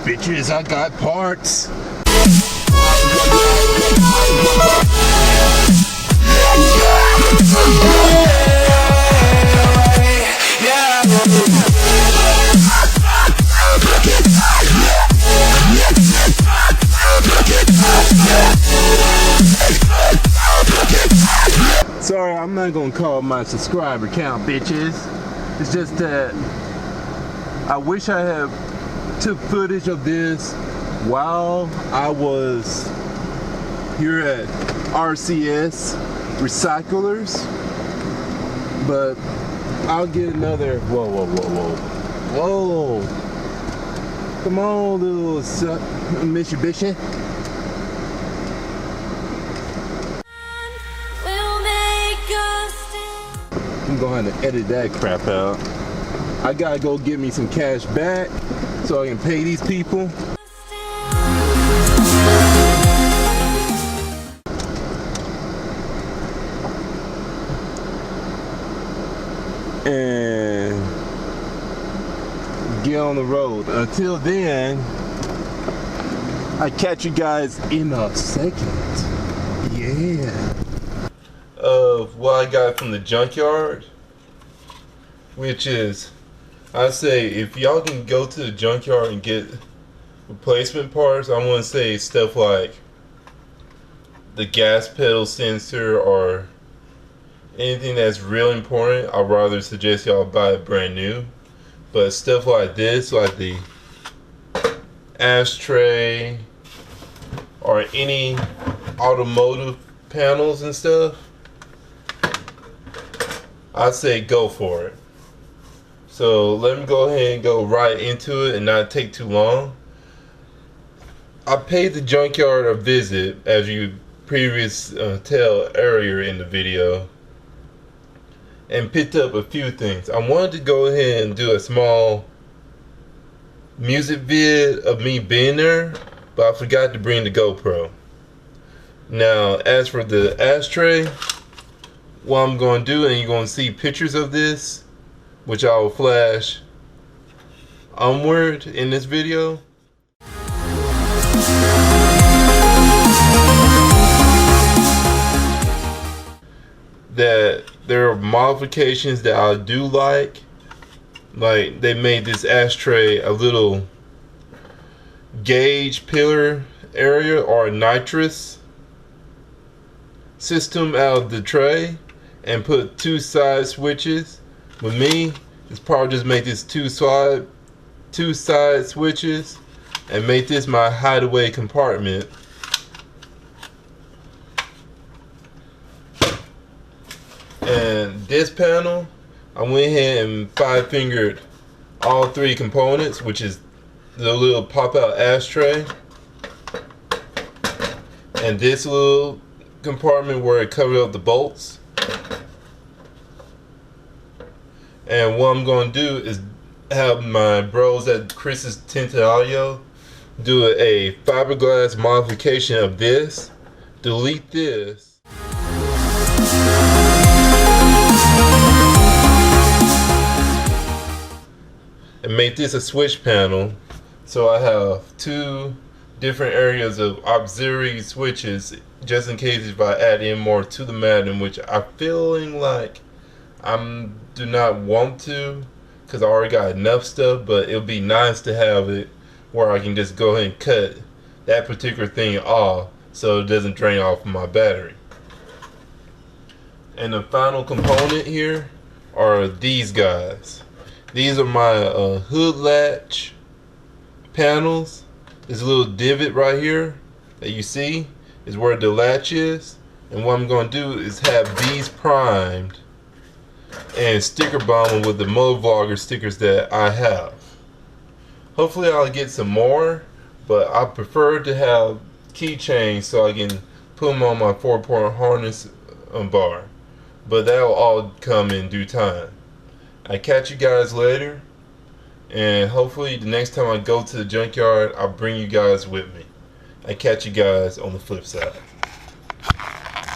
bitches, I got parts. Sorry, I'm not gonna call my subscriber count, bitches. It's just that I wish I had took footage of this while I was here at RCS Recyclers, but I'll get another. Whoa. Come on, little Mitsubishi. I'm going to edit that crap out. I gotta go get me some cash back so I can pay these people. And get on the road. Until then, I catch you guys in a second. Yeah. Of what I got from the junkyard, which is, I say if y'all can go to the junkyard and get replacement parts, I want to say stuff like the gas pedal sensor or anything that's real important. I'd rather suggest y'all buy it brand new. But stuff like this, like the ashtray or any automotive panels and stuff, I say go for it. So let me go ahead and go right into it and not take too long. I paid the junkyard a visit, as you tell earlier in the video, and picked up a few things. I wanted to go ahead and do a small music vid of me being there, but I forgot to bring the GoPro. Now, as for the ashtray, what I'm going to do, and you're going to see pictures of this, which I will flash onward in this video. That there are modifications that I do like they made this ashtray a little gauge pillar area or a nitrous system out of the tray and put two side switches. With me, it's probably just make this two side switches and make this my hideaway compartment. And this panel, I went ahead and 5-fingered all 3 components, which is the little pop-out ashtray and this little compartment where it covered up the bolts. And what I'm going to do is have my bros at Chris's Tinted Audio do a fiberglass modification of this, delete this, and make this a switch panel. So I have 2 different areas of auxiliary switches just in case if I add in more to the magnum, which I'm feeling like I do not want to because I already got enough stuff, but it'll be nice to have it where I can just go ahead and cut that particular thing off so it doesn't drain off my battery. And the final component here are these guys. These are my hood latch panels. This little divot right here that you see is where the latch is, and what I'm going to do is have these primed and sticker bomb them with the motovlogger stickers that I have. Hopefully I'll get some more, but I prefer to have keychains so I can put them on my 4-point harness bar, but that'll all come in due time. I catch you guys later, and hopefully the next time I go to the junkyard I'll bring you guys with me. I catch you guys on the flip side.